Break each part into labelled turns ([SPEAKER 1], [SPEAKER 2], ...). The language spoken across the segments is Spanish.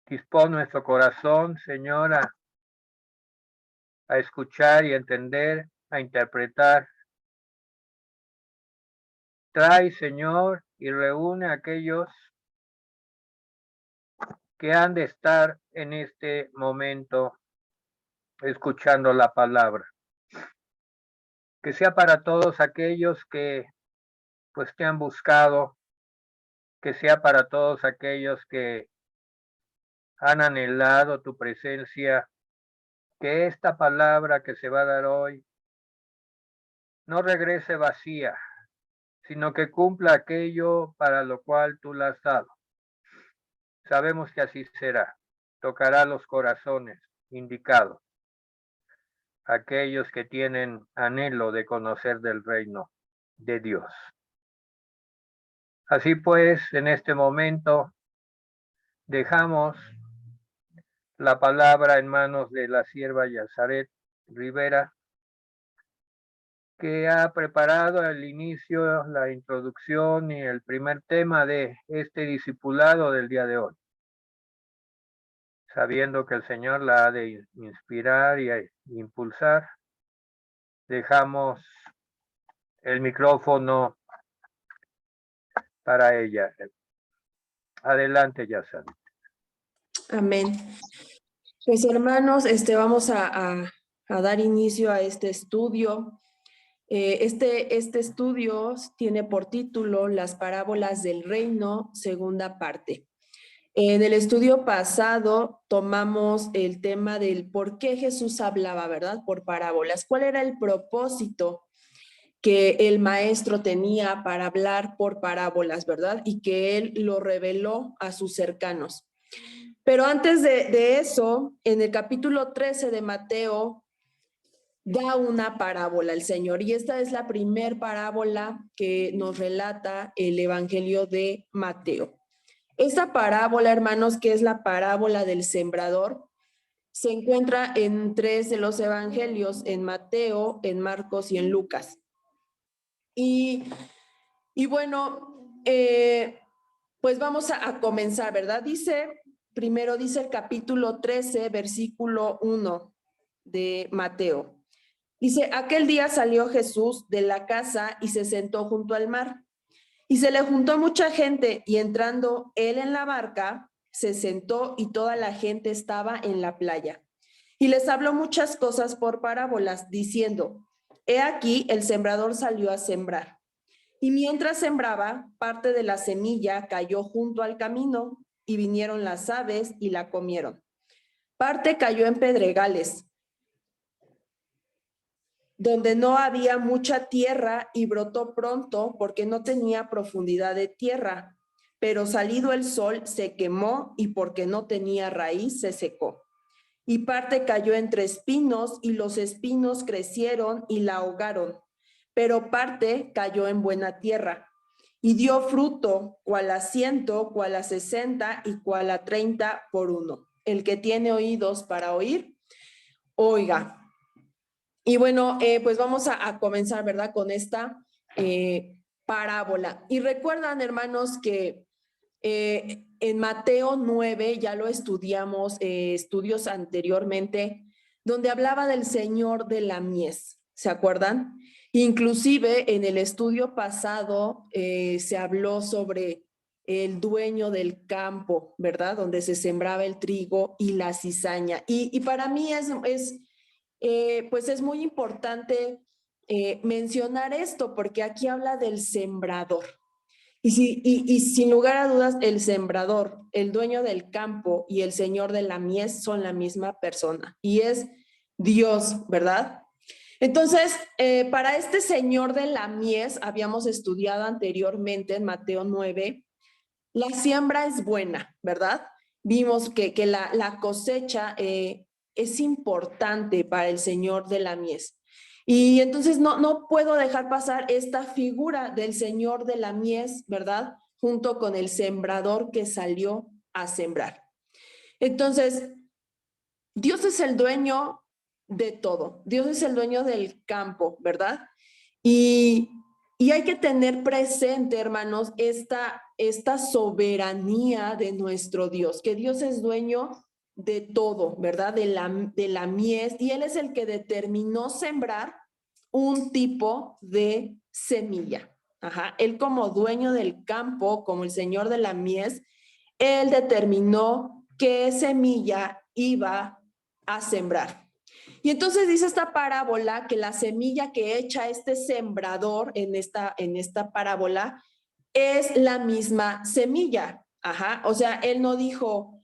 [SPEAKER 1] Dispón nuestro corazón, Señora, a escuchar y entender, a interpretar. Trae, Señor, y reúne a aquellos que han de estar en este momento escuchando la palabra. Que sea para todos aquellos que pues te han buscado, que sea para todos aquellos que han anhelado tu presencia, que esta palabra que se va a dar hoy no regrese vacía, sino que cumpla aquello para lo cual tú la has dado. Sabemos que así será. Tocará los corazones indicados, aquellos que tienen anhelo de conocer del reino de Dios. Así pues, en este momento dejamos la palabra en manos de la sierva Yazaret Rivera, que ha preparado el inicio, la introducción y el primer tema de este discipulado del día de hoy, sabiendo que el Señor la ha de inspirar y impulsar. Dejamos el micrófono para ella. Adelante, Yazaret.
[SPEAKER 2] Amén. Pues hermanos, vamos a dar inicio a este estudio. Este estudio tiene por título Las parábolas del reino, segunda parte. En el estudio pasado tomamos el tema del por qué Jesús hablaba, ¿verdad? Por parábolas. ¿Cuál era el propósito que el maestro tenía para hablar por parábolas, ¿verdad? Y que él lo reveló a sus cercanos. Pero antes de eso, en el capítulo 13 de Mateo, da una parábola el Señor. Y esta es la primer parábola que nos relata el Evangelio de Mateo. Esta parábola, hermanos, que es la parábola del sembrador, se encuentra en 3 de los evangelios, en Mateo, en Marcos y en Lucas. Y bueno, pues vamos a comenzar, ¿verdad? Primero dice el capítulo 13, versículo 1 de Mateo. Dice, aquel día salió Jesús de la casa y se sentó junto al mar. Y se le juntó mucha gente, y entrando él en la barca, se sentó y toda la gente estaba en la playa. Y les habló muchas cosas por parábolas, diciendo, he aquí el sembrador salió a sembrar. Y mientras sembraba, parte de la semilla cayó junto al camino, y vinieron las aves y la comieron. Parte cayó en pedregales, donde no había mucha tierra, y brotó pronto porque no tenía profundidad de tierra. Pero salido el sol se quemó, y porque no tenía raíz se secó. Y parte cayó entre espinos, y los espinos crecieron y la ahogaron. Pero parte cayó en buena tierra, y dio fruto, cual a 100, cual a 60 y cual a 30 por uno. El que tiene oídos para oír, oiga. Y bueno, pues vamos a comenzar, ¿verdad? Con esta parábola. Y recuerdan, hermanos, que en Mateo 9, ya lo estudiamos, estudios anteriormente, donde hablaba del Señor de la mies, ¿se acuerdan? Inclusive en el estudio pasado se habló sobre el dueño del campo, ¿verdad? Donde se sembraba el trigo y la cizaña. Y para mí pues es muy importante mencionar esto, porque aquí habla del sembrador. Y sin lugar a dudas, el sembrador, el dueño del campo y el señor de la mies son la misma persona, y es Dios, ¿verdad? Entonces, para este señor de la mies, habíamos estudiado anteriormente en Mateo 9, la siembra es buena, ¿verdad? Vimos que la cosecha es importante para el señor de la mies. Y entonces no puedo dejar pasar esta figura del señor de la mies, ¿verdad? Junto con el sembrador que salió a sembrar. Entonces, Dios es el dueño de todo. Dios es el dueño del campo, ¿verdad? Y Y hay que tener presente, hermanos, esta soberanía de nuestro Dios, que Dios es dueño de todo, ¿verdad? De la mies, y Él es el que determinó sembrar un tipo de semilla. Ajá. Él como dueño del campo, como el señor de la mies, Él determinó qué semilla iba a sembrar. Y entonces dice esta parábola que la semilla que echa este sembrador en esta parábola es la misma semilla. Ajá. O sea, él no dijo,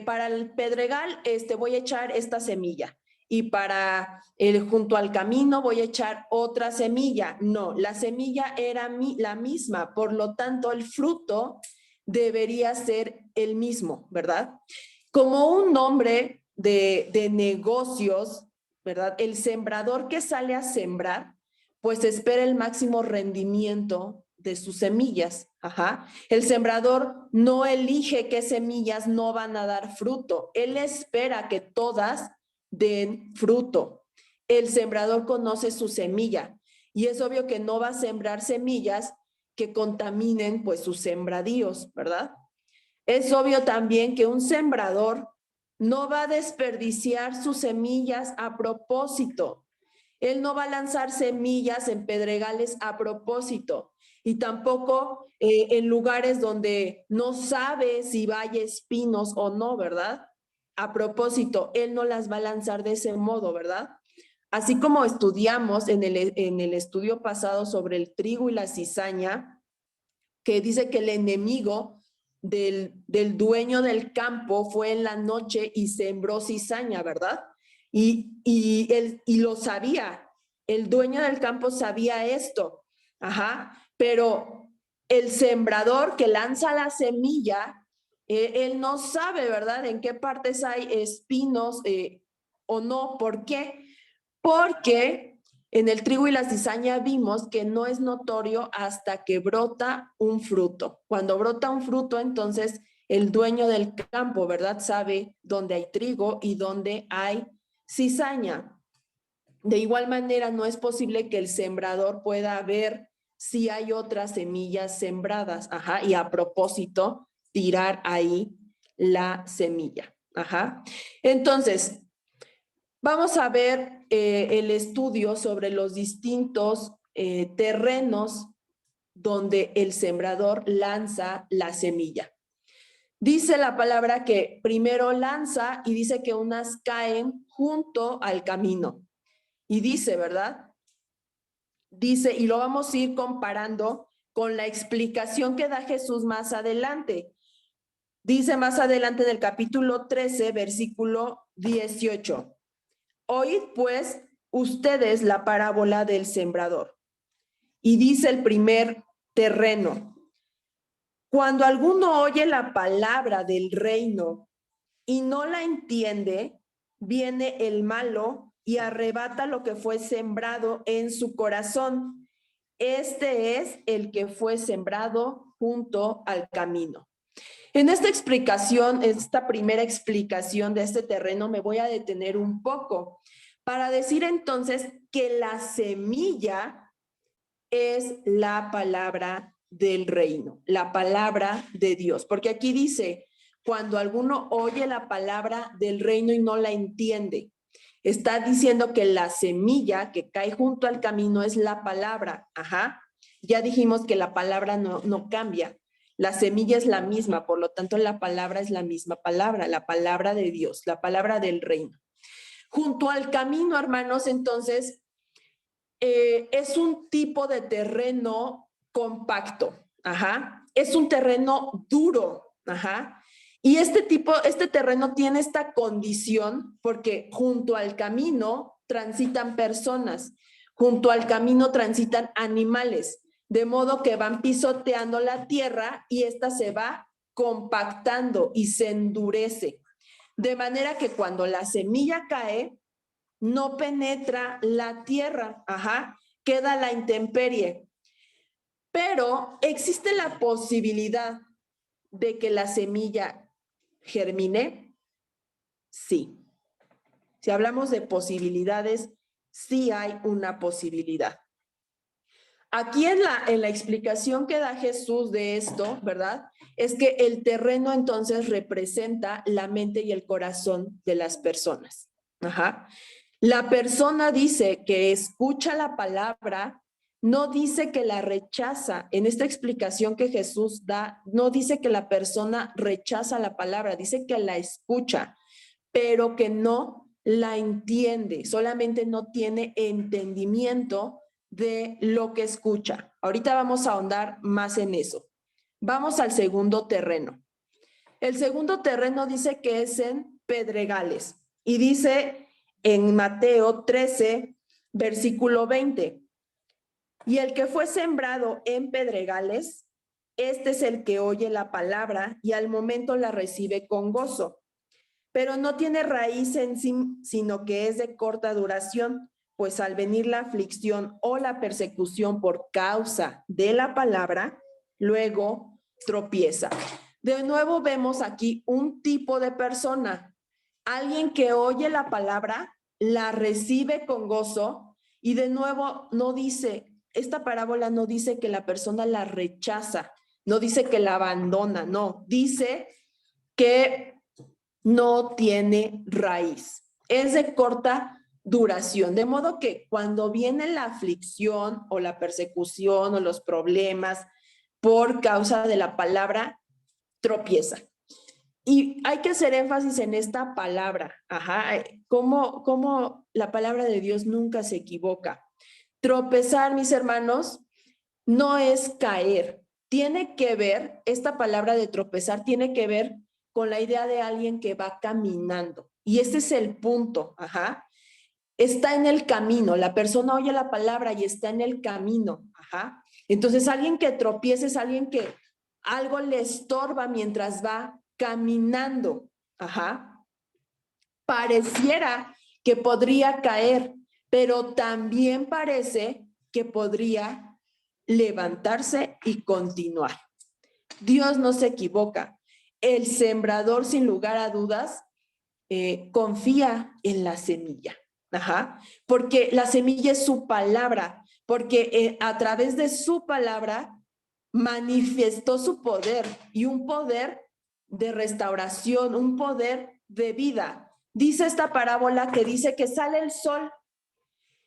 [SPEAKER 2] para el pedregal voy a echar esta semilla y para junto al camino voy a echar otra semilla. No, la semilla era la misma, por lo tanto el fruto debería ser el mismo, ¿verdad? Como un hombre de negocios, ¿verdad? El sembrador que sale a sembrar, pues espera el máximo rendimiento de sus semillas. Ajá. El sembrador no elige qué semillas no van a dar fruto. Él espera que todas den fruto. El sembrador conoce su semilla y es obvio que no va a sembrar semillas que contaminen pues sus sembradíos, ¿verdad? Es obvio también que un sembrador no va a desperdiciar sus semillas a propósito. Él no va a lanzar semillas en pedregales a propósito y tampoco en lugares donde no sabe si vaya espinos o no, ¿verdad? A propósito, él no las va a lanzar de ese modo, ¿verdad? Así como estudiamos en el estudio pasado sobre el trigo y la cizaña, que dice que el enemigo del dueño del campo fue en la noche y sembró cizaña, ¿verdad? Y lo sabía, el dueño del campo sabía esto, ajá, pero el sembrador que lanza la semilla, él no sabe, ¿verdad? En qué partes hay espinos o no. ¿Por qué? Porque en el trigo y la cizaña vimos que no es notorio hasta que brota un fruto. Cuando brota un fruto, entonces el dueño del campo, ¿verdad? Sabe dónde hay trigo y dónde hay cizaña. De igual manera, no es posible que el sembrador pueda ver si hay otras semillas sembradas, ajá, y a propósito, tirar ahí la semilla, ajá. Entonces, vamos a ver el estudio sobre los distintos terrenos donde el sembrador lanza la semilla. Dice la palabra que primero lanza y dice que unas caen junto al camino. Y dice, ¿verdad? Dice, y lo vamos a ir comparando con la explicación que da Jesús más adelante. Dice más adelante en el capítulo 13, versículo 18. Oíd pues ustedes la parábola del sembrador. Y dice el primer terreno, cuando alguno oye la palabra del reino y no la entiende, viene el malo y arrebata lo que fue sembrado en su corazón. Este es el que fue sembrado junto al camino. En esta explicación, esta primera explicación de este terreno, me voy a detener un poco para decir entonces que la semilla es la palabra del reino, la palabra de Dios, porque aquí dice, cuando alguno oye la palabra del reino y no la entiende, está diciendo que la semilla que cae junto al camino es la palabra, ajá. Ya dijimos que la palabra no cambia, la semilla es la misma, por lo tanto la palabra es la misma palabra, la palabra de Dios, la palabra del reino. Junto al camino, hermanos, entonces, es un tipo de terreno compacto, ajá. Es un terreno duro, ajá. Y este terreno tiene esta condición porque junto al camino transitan personas, junto al camino transitan animales, de modo que van pisoteando la tierra y esta se va compactando y se endurece. De manera que cuando la semilla cae, no penetra la tierra, ajá, queda la intemperie. Pero existe la posibilidad de que la semilla germine. Sí. Si hablamos de posibilidades, sí hay una posibilidad. Aquí en la explicación que da Jesús de esto, ¿verdad? Es que el terreno entonces representa la mente y el corazón de las personas. Ajá. La persona dice que escucha la palabra, no dice que la rechaza. En esta explicación que Jesús da, no dice que la persona rechaza la palabra, dice que la escucha, pero que no la entiende, solamente no tiene entendimiento de lo que escucha. Ahorita vamos a ahondar más en eso. Vamos al segundo terreno. El segundo terreno dice que es en pedregales y dice en Mateo 13, versículo 20. Y el que fue sembrado en pedregales, este es el que oye la palabra y al momento la recibe con gozo, pero no tiene raíz en sí, sino que es de corta duración, pues al venir la aflicción o la persecución por causa de la palabra, luego tropieza. De nuevo vemos aquí un tipo de persona, alguien que oye la palabra, la recibe con gozo y de nuevo no dice, esta parábola no dice que la persona la rechaza, no dice que la abandona, no, dice que no tiene raíz. Es de corta duración, de modo que cuando viene la aflicción o la persecución o los problemas por causa de la palabra, tropieza. Y hay que hacer énfasis en esta palabra, como la palabra de Dios nunca se equivoca. Tropezar, mis hermanos, no es caer. Tiene que ver, esta palabra de tropezar tiene que ver con la idea de alguien que va caminando. Y ese es el punto, Está en el camino, la persona oye la palabra y está en el camino, Entonces, alguien que tropieza es alguien que algo le estorba mientras va caminando, Pareciera que podría caer, pero también parece que podría levantarse y continuar. Dios no se equivoca. El sembrador, sin lugar a dudas, confía en la semilla, porque la semilla es su palabra, porque a través de su palabra manifestó su poder y un poder de restauración, un poder de vida. Dice esta parábola que dice que sale el sol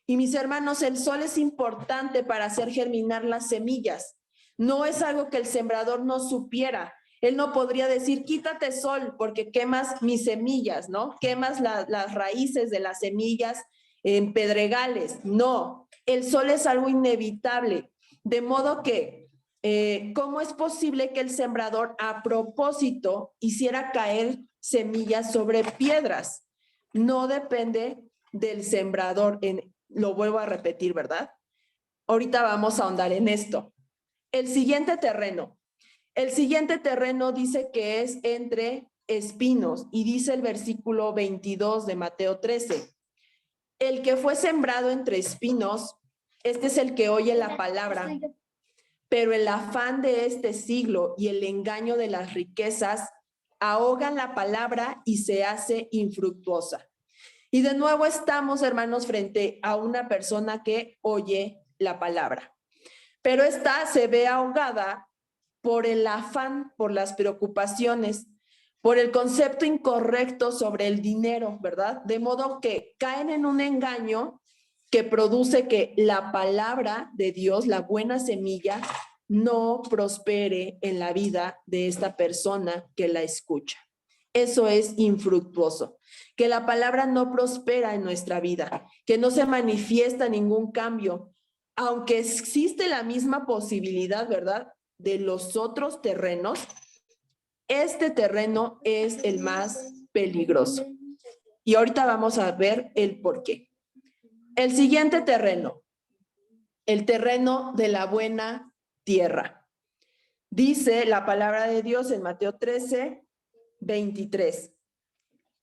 [SPEAKER 2] y mis hermanos, el sol es importante para hacer germinar las semillas. No es algo que el sembrador no supiera. Él no podría decir, quítate sol porque quemas mis semillas, ¿no? Quemas las raíces de las semillas en pedregales. No, el sol es algo inevitable. De modo que, ¿cómo es posible que el sembrador a propósito hiciera caer semillas sobre piedras? No depende del sembrador. Lo vuelvo a repetir, ¿verdad? Ahorita vamos a ahondar en esto. El siguiente terreno dice que es entre espinos y dice el versículo 22 de Mateo 13. El que fue sembrado entre espinos, este es el que oye la palabra, pero el afán de este siglo y el engaño de las riquezas ahogan la palabra y se hace infructuosa. Y de nuevo estamos, hermanos, frente a una persona que oye la palabra, pero esta se ve ahogada por el afán, por las preocupaciones, por el concepto incorrecto sobre el dinero, ¿verdad? De modo que caen en un engaño que produce que la palabra de Dios, la buena semilla, no prospere en la vida de esta persona que la escucha. Eso es infructuoso, que la palabra no prospera en nuestra vida, que no se manifiesta ningún cambio, aunque existe la misma posibilidad, ¿verdad?, de los otros terrenos. Este terreno es el más peligroso. Y ahorita vamos a ver el por qué. El siguiente terreno, el terreno de la buena tierra. Dice la palabra de Dios en Mateo 13, 23.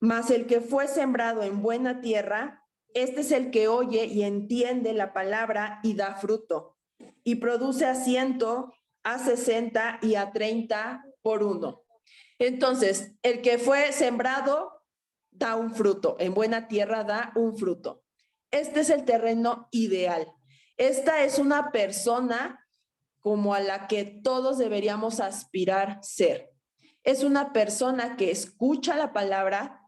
[SPEAKER 2] Mas el que fue sembrado en buena tierra, este es el que oye y entiende la palabra y da fruto, y produce a 100, a 60 y a 30 por uno. Entonces, el que fue sembrado da un fruto, en buena tierra da un fruto. Este es el terreno ideal. Esta es una persona como a la que todos deberíamos aspirar ser. Es una persona que escucha la palabra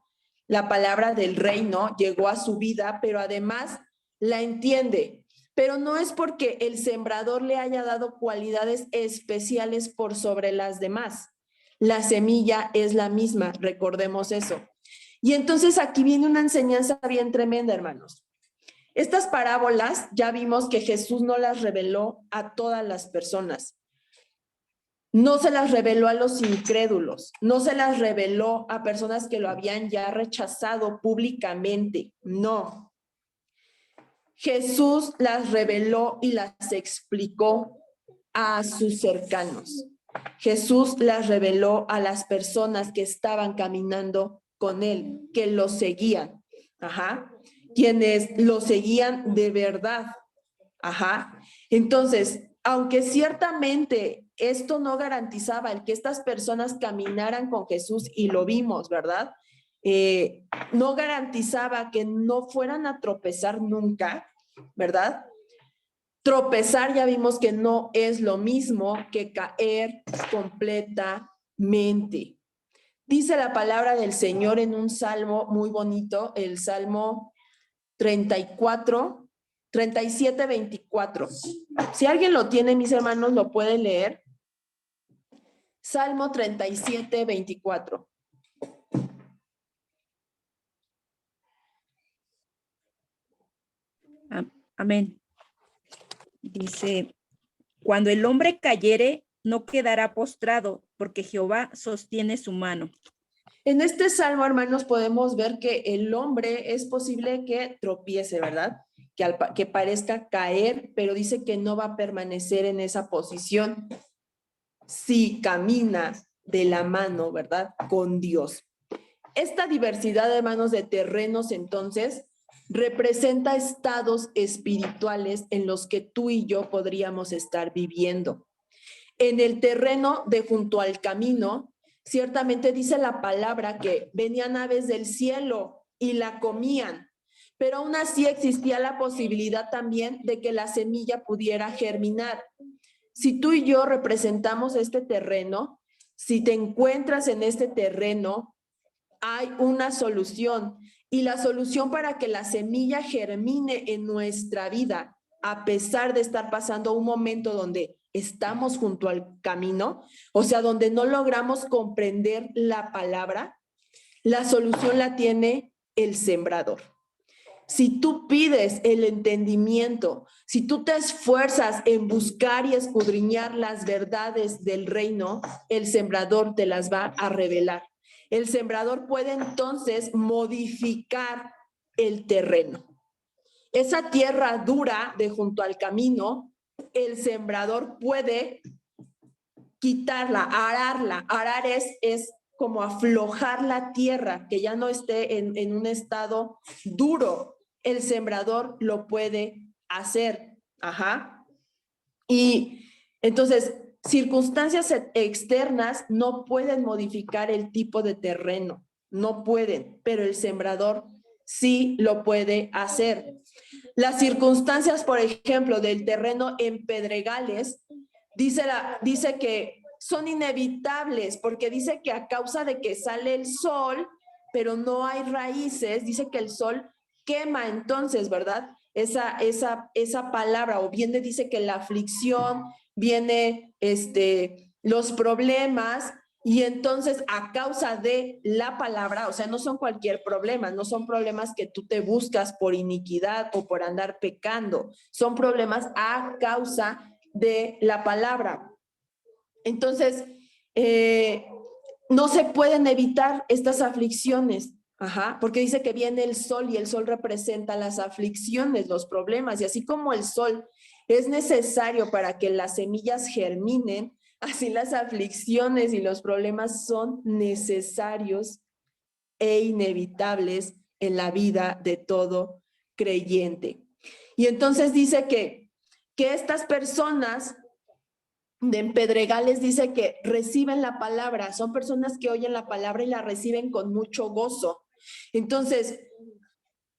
[SPEAKER 2] del reino, llegó a su vida, pero además la entiende. Pero no es porque el sembrador le haya dado cualidades especiales por sobre las demás. La semilla es la misma, recordemos eso. Y entonces aquí viene una enseñanza bien tremenda, hermanos. Estas parábolas ya vimos que Jesús no las reveló a todas las personas. No se las reveló a los incrédulos, no se las reveló a personas que lo habían ya rechazado públicamente, no. Jesús las reveló y las explicó a sus cercanos. Jesús las reveló a las personas que estaban caminando con él, que lo seguían, quienes lo seguían de verdad, Entonces, aunque ciertamente esto no garantizaba el que estas personas caminaran con Jesús, y lo vimos, ¿verdad? No garantizaba que no fueran a tropezar nunca, ¿verdad? Tropezar ya vimos que no es lo mismo que caer completamente. Dice la palabra del Señor en un salmo muy bonito, el Salmo 37, 24. Si alguien lo tiene, mis hermanos, lo pueden leer. Salmo 37, 24.
[SPEAKER 3] Amén. Dice, cuando el hombre cayere, no quedará postrado, porque Jehová sostiene su mano.
[SPEAKER 2] En este salmo, hermanos, podemos ver que el hombre es posible que tropiece, ¿verdad? Que parezca caer, pero dice que no va a permanecer en esa posición si camina de la mano, ¿verdad? Con Dios. Esta diversidad, hermanos, de terrenos, entonces, representa estados espirituales en los que tú y yo podríamos estar viviendo. En el terreno de junto al camino, ciertamente dice la palabra que venían aves del cielo y la comían, pero aún así existía la posibilidad también de que la semilla pudiera germinar. Si tú y yo representamos este terreno, si te encuentras en este terreno, hay una solución, y la solución para que la semilla germine en nuestra vida, a pesar de estar pasando un momento donde estamos junto al camino, o sea, donde no logramos comprender la palabra, la solución la tiene el sembrador. Si tú pides el entendimiento, si tú te esfuerzas en buscar y escudriñar las verdades del reino, el sembrador te las va a revelar. El sembrador puede entonces modificar el terreno. Esa tierra dura de junto al camino, el sembrador puede quitarla, ararla. Arar es como aflojar la tierra, que ya no esté en un estado duro. El sembrador lo puede hacer. Y entonces, circunstancias externas no pueden modificar el tipo de terreno, no pueden, pero el sembrador sí lo puede hacer. Las circunstancias, por ejemplo, del terreno en pedregales, dice que son inevitables, porque dice que a causa de que sale el sol, pero no hay raíces, dice que el sol quema entonces, ¿verdad? Esa palabra, o bien dice que la aflicción, viene los problemas, y entonces a causa de la palabra, o sea, no son cualquier problema, no son problemas que tú te buscas por iniquidad o por andar pecando, son problemas a causa de la palabra. Entonces, no se pueden evitar estas aflicciones, porque dice que viene el sol, y el sol representa las aflicciones, los problemas, y así como el sol es necesario para que las semillas germinen, así las aflicciones y los problemas son necesarios e inevitables en la vida de todo creyente. Y entonces dice que estas personas de pedregales, dice que reciben la palabra, son personas que oyen la palabra y la reciben con mucho gozo. Entonces,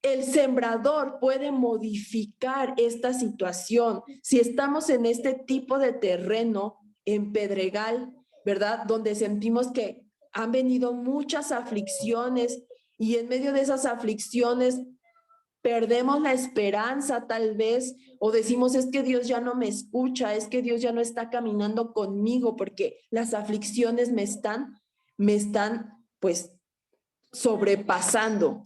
[SPEAKER 2] el sembrador puede modificar esta situación. Si estamos en este tipo de terreno, en pedregal, ¿verdad? Donde sentimos que han venido muchas aflicciones y en medio de esas aflicciones perdemos la esperanza tal vez, o decimos es que Dios ya no me escucha, es que Dios ya no está caminando conmigo porque las aflicciones me están pues sobrepasando.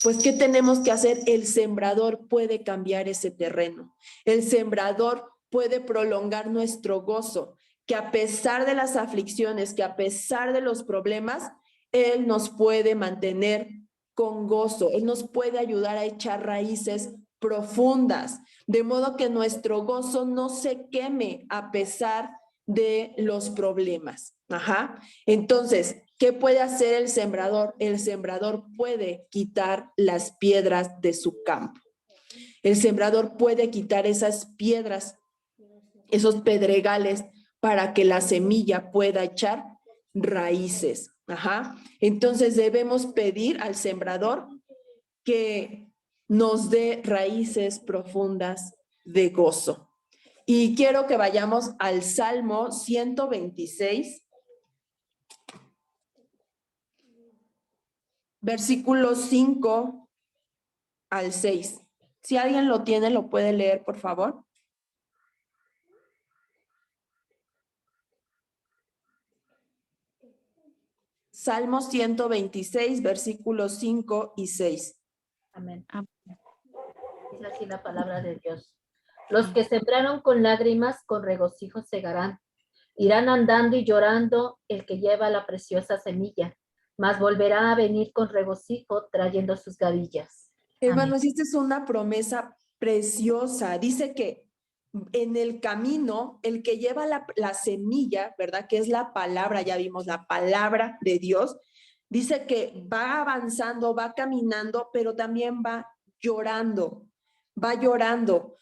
[SPEAKER 2] Pues, ¿qué tenemos que hacer? El sembrador puede cambiar ese terreno. El sembrador puede prolongar nuestro gozo, que a pesar de las aflicciones, que a pesar de los problemas, Él nos puede mantener con gozo. Él nos puede ayudar a echar raíces profundas, de modo que nuestro gozo no se queme a pesar de los problemas. Ajá. Entonces, ¿qué puede hacer el sembrador? El sembrador puede quitar las piedras de su campo. El sembrador puede quitar esas piedras, esos pedregales, para que la semilla pueda echar raíces. Ajá. Entonces debemos pedir al sembrador que nos dé raíces profundas de gozo. Y quiero que vayamos al Salmo 126, versículos 5 al 6. Si alguien lo tiene, lo puede leer, por favor. Salmo 126, versículos 5 y 6.
[SPEAKER 4] Amén. Dice así la palabra de Dios. Los que sembraron con lágrimas, con regocijo segarán. Irán andando y llorando el que lleva la preciosa semilla, mas volverá a venir con regocijo trayendo sus gavillas.
[SPEAKER 2] Hermanos, esta es una promesa preciosa. Dice que en el camino, el que lleva la semilla, ¿verdad? Que es la palabra, ya vimos la palabra de Dios, dice que va avanzando, va caminando, pero también va llorando, va llorando.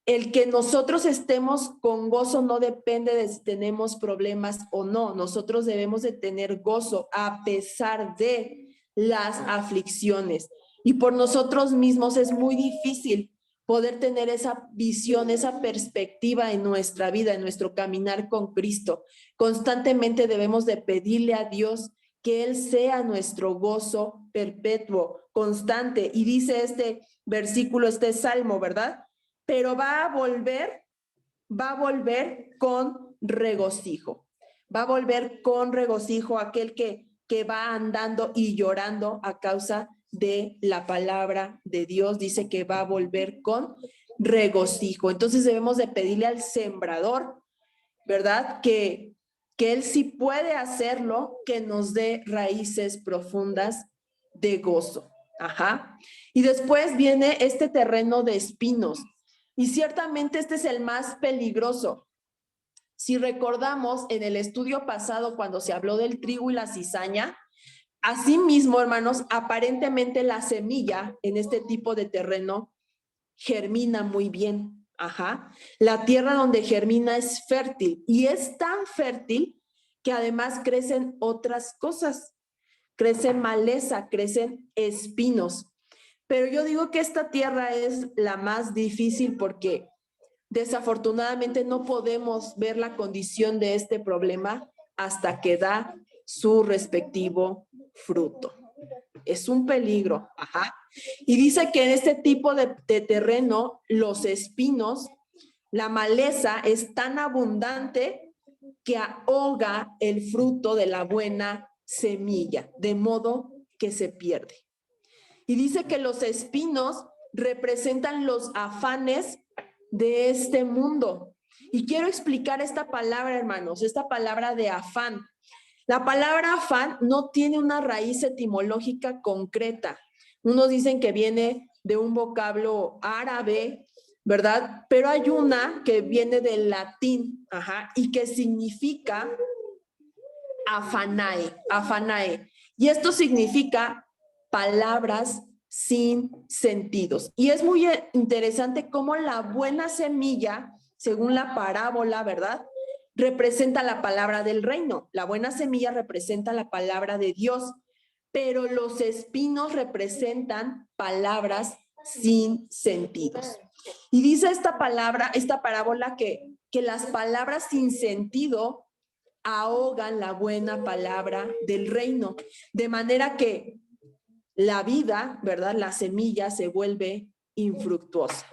[SPEAKER 2] El que nosotros estemos con gozo no depende de si tenemos problemas o no. Nosotros debemos de tener gozo a pesar de las aflicciones. Y por nosotros mismos es muy difícil poder tener esa visión, esa perspectiva en nuestra vida, en nuestro caminar con Cristo. Constantemente debemos de pedirle a Dios que Él sea nuestro gozo perpetuo, constante. Y dice este versículo, este salmo, ¿verdad? Pero va a volver con regocijo. Va a volver con regocijo aquel que va andando y llorando a causa de la palabra de Dios. Dice que va a volver con regocijo. Entonces debemos de pedirle al sembrador, ¿verdad? Que él sí puede hacerlo, que nos dé raíces profundas de gozo. Ajá. Y después viene este terreno de espinos. Y ciertamente este es el más peligroso. Si recordamos en el estudio pasado cuando se habló del trigo y la cizaña, asimismo, hermanos, aparentemente la semilla en este tipo de terreno germina muy bien. Ajá. La tierra donde germina es fértil y es tan fértil que además crecen otras cosas. Crecen maleza, crecen espinos. Pero yo digo que esta tierra es la más difícil porque desafortunadamente no podemos ver la condición de este problema hasta que da su respectivo fruto. Es un peligro. Ajá. Y dice que en este tipo de terreno, los espinos, la maleza es tan abundante que ahoga el fruto de la buena semilla, de modo que se pierde. Y dice que los espinos representan los afanes de este mundo. Y quiero explicar esta palabra, hermanos, esta palabra de afán. La palabra afán no tiene una raíz etimológica concreta. Unos dicen que viene de un vocablo árabe, ¿verdad? Pero hay una que viene del latín, ajá, y que significa afanae, afanae. Y esto significa palabras sin sentidos. Y es muy interesante cómo la buena semilla, según la parábola, ¿verdad?, representa la palabra del reino. La buena semilla representa la palabra de Dios. pero los espinos representan palabras sin sentidos. Y dice esta parábola que las palabras sin sentido ahogan la buena palabra del reino, de manera que la vida, ¿verdad? La semilla se vuelve infructuosa.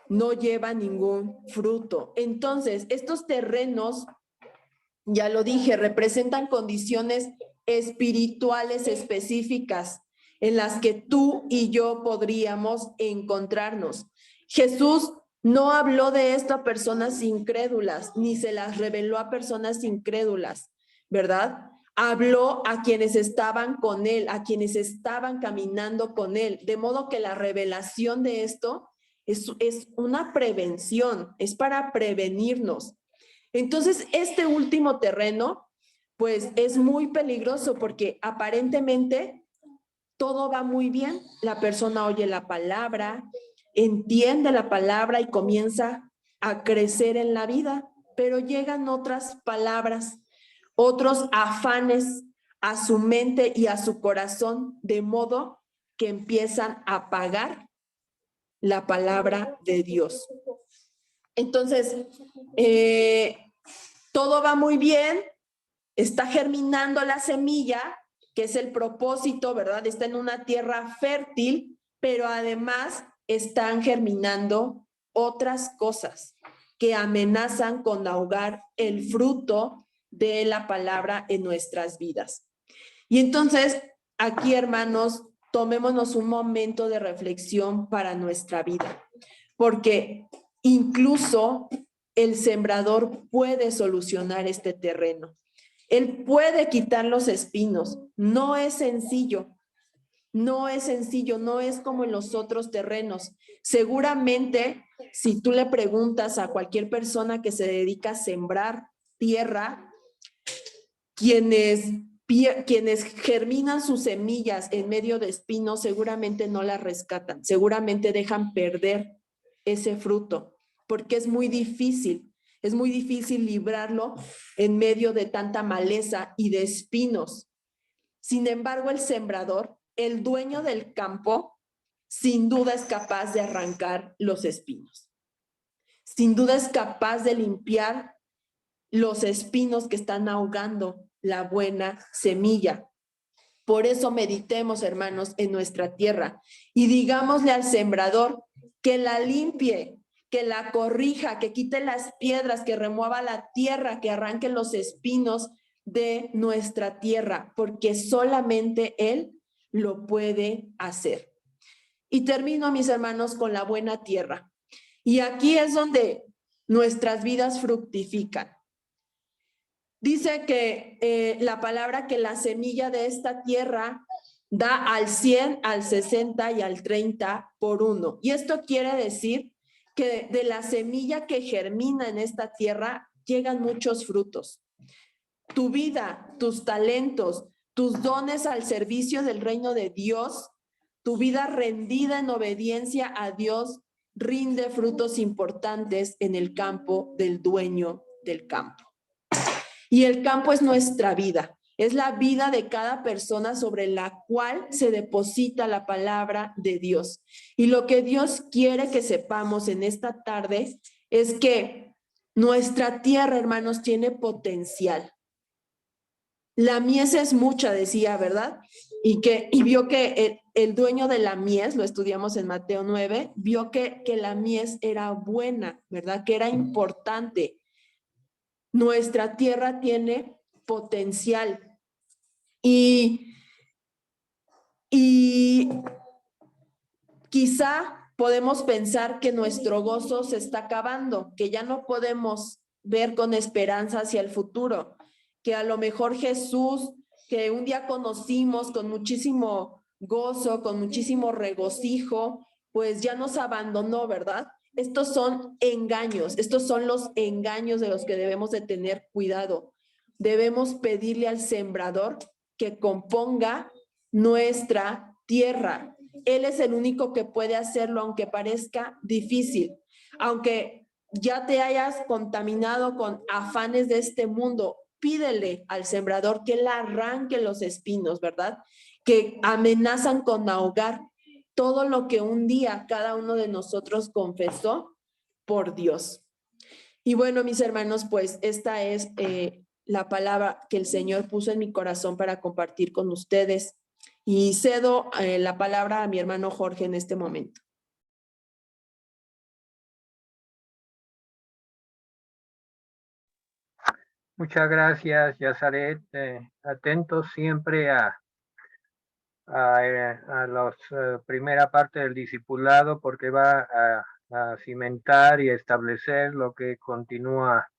[SPEAKER 2] No lleva ningún fruto. Entonces, estos terrenos, ya lo dije, representan condiciones espirituales específicas en las que tú y yo podríamos encontrarnos. Jesús no habló de esto a personas incrédulas, ni se las reveló a personas incrédulas, ¿verdad? Habló a quienes estaban con él, a quienes estaban caminando con él, de modo que la revelación de esto es una prevención, es para prevenirnos. Entonces, este último terreno, pues es muy peligroso porque aparentemente todo va muy bien. La persona oye la palabra, entiende la palabra y comienza a crecer en la vida, pero llegan otras palabras, otros afanes a su mente y a su corazón, de modo que empiezan a apagar la palabra de Dios. Entonces, todo va muy bien, está germinando la semilla, que es el propósito, ¿verdad? Está en una tierra fértil, pero además están germinando otras cosas que amenazan con ahogar el fruto de la palabra en nuestras vidas. Y entonces, aquí, hermanos, tomémonos un momento de reflexión para nuestra vida, porque incluso el sembrador puede solucionar este terreno. Él puede quitar los espinos. No es sencillo. No es sencillo, no es como en los otros terrenos. Seguramente, si tú le preguntas a cualquier persona que se dedica a sembrar tierra, quienes germinan sus semillas en medio de espinos, seguramente no las rescatan, seguramente dejan perder ese fruto, porque es muy difícil librarlo en medio de tanta maleza y de espinos. Sin embargo, el sembrador, el dueño del campo, sin duda es capaz de arrancar los espinos. Sin duda es capaz de limpiar los espinos que están ahogando la buena semilla. Por eso meditemos, hermanos, en nuestra tierra y digámosle al sembrador que la limpie, que la corrija, que quite las piedras, que remueva la tierra, que arranque los espinos de nuestra tierra, porque solamente Él lo puede hacer. Y termino, mis hermanos, con la buena tierra. Y aquí es donde nuestras vidas fructifican. Dice que la palabra que la semilla de esta tierra da al 100, al 60 y al 30 por uno. Y esto quiere decir que de la semilla que germina en esta tierra llegan muchos frutos. Tu vida, tus talentos, tus dones al servicio del reino de Dios, tu vida rendida en obediencia a Dios, rinde frutos importantes en el campo del dueño del campo. Y el campo es nuestra vida, es la vida de cada persona sobre la cual se deposita la palabra de Dios. Y lo que Dios quiere que sepamos en esta tarde es que nuestra tierra, hermanos, tiene potencial. La mies es mucha, decía, ¿verdad? Y vio que el dueño de la mies, lo estudiamos en Mateo 9, vio que la mies era buena, ¿verdad? Que era importante. Nuestra tierra tiene potencial y quizá podemos pensar que nuestro gozo se está acabando, que ya no podemos ver con esperanza hacia el futuro, que a lo mejor Jesús, que un día conocimos con muchísimo gozo, con muchísimo regocijo, pues ya nos abandonó, ¿verdad? Estos son engaños, estos son los engaños de los que debemos de tener cuidado. Debemos pedirle al sembrador que componga nuestra tierra. Él es el único que puede hacerlo, aunque parezca difícil, aunque ya te hayas contaminado con afanes de este mundo, pídele al sembrador que él arranque los espinos, ¿verdad? Que amenazan con ahogar todo lo que un día cada uno de nosotros confesó por Dios. Y bueno, mis hermanos, pues esta es la palabra que el Señor puso en mi corazón para compartir con ustedes. Y cedo la palabra a mi hermano Jorge en este momento.
[SPEAKER 1] Muchas gracias, Yazaret. Atentos siempre a la primera parte del discipulado, porque va a cimentar y establecer lo que continúa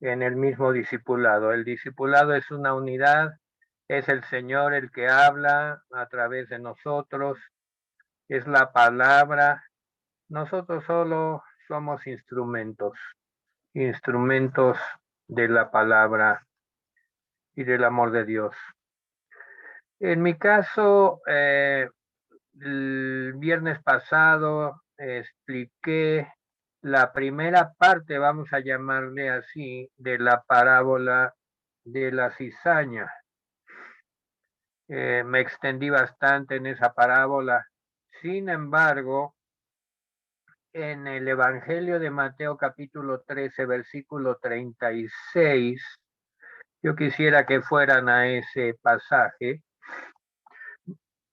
[SPEAKER 1] en el mismo discipulado. El discipulado es una unidad, es el Señor el que habla a través de nosotros, es la palabra. Nosotros solo somos instrumentos de la palabra y del amor de Dios. En mi caso, el viernes pasado expliqué la primera parte, vamos a llamarle así, de la parábola de la cizaña. Me extendí bastante en esa parábola. Sin embargo, en el Evangelio de Mateo capítulo 13, versículo 36, yo quisiera que fueran a ese pasaje.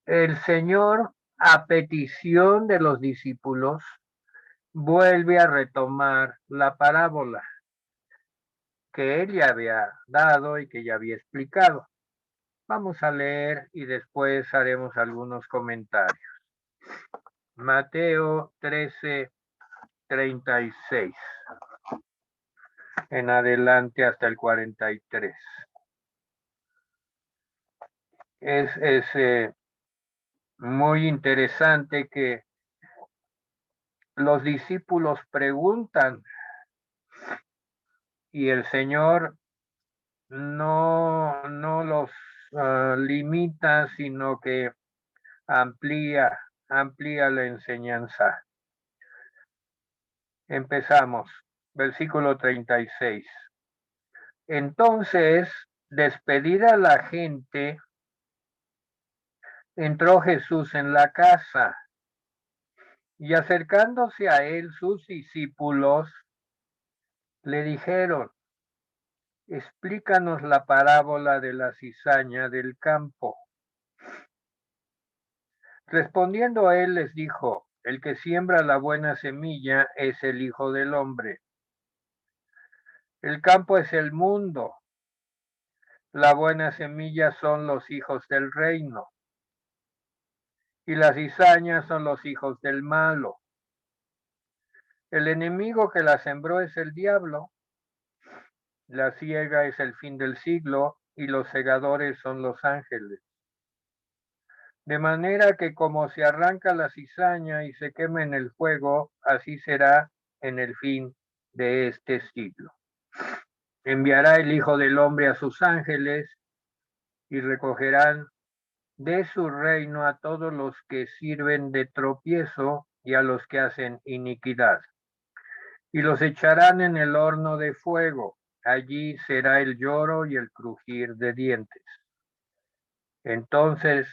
[SPEAKER 1] El Señor, a petición de los discípulos, vuelve a retomar la parábola que él ya había dado y que ya había explicado. Vamos a leer y después haremos algunos comentarios. Mateo 13, 36. En adelante hasta el 43. Es muy interesante que los discípulos preguntan y el Señor no los limita, sino que amplía la enseñanza. Empezamos, versículo 36. Entonces, despedida la gente, entró Jesús en la casa y acercándose a él sus discípulos le dijeron: explícanos la parábola de la cizaña del campo. Respondiendo él les dijo: el que siembra la buena semilla es el Hijo del Hombre. El campo es el mundo. La buena semilla son los hijos del reino. Y las cizañas son los hijos del malo. El enemigo que la sembró es el diablo. La siega es el fin del siglo y los segadores son los ángeles. De manera que como se arranca la cizaña y se quema en el fuego, así será en el fin de este siglo. Enviará el Hijo del Hombre a sus ángeles y recogerán de su reino a todos los que sirven de tropiezo y a los que hacen iniquidad. Y los echarán en el horno de fuego. Allí será el lloro y el crujir de dientes. Entonces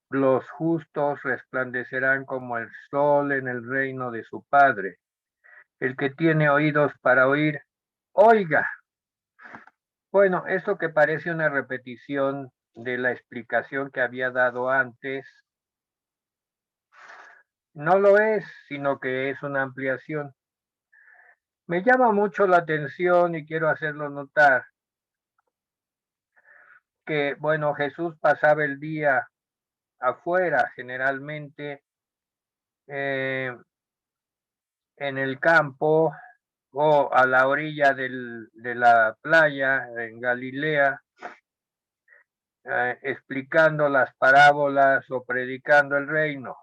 [SPEAKER 1] los justos resplandecerán como el sol en el reino de su Padre. El que tiene oídos para oír, oiga. Bueno, esto que parece una repetición de la explicación que había dado antes, no lo es, sino que es una ampliación. Me llama mucho la atención y quiero hacerlo notar que, bueno, Jesús pasaba el día afuera, generalmente en el campo o a la orilla de la playa en Galilea, explicando las parábolas o predicando el reino.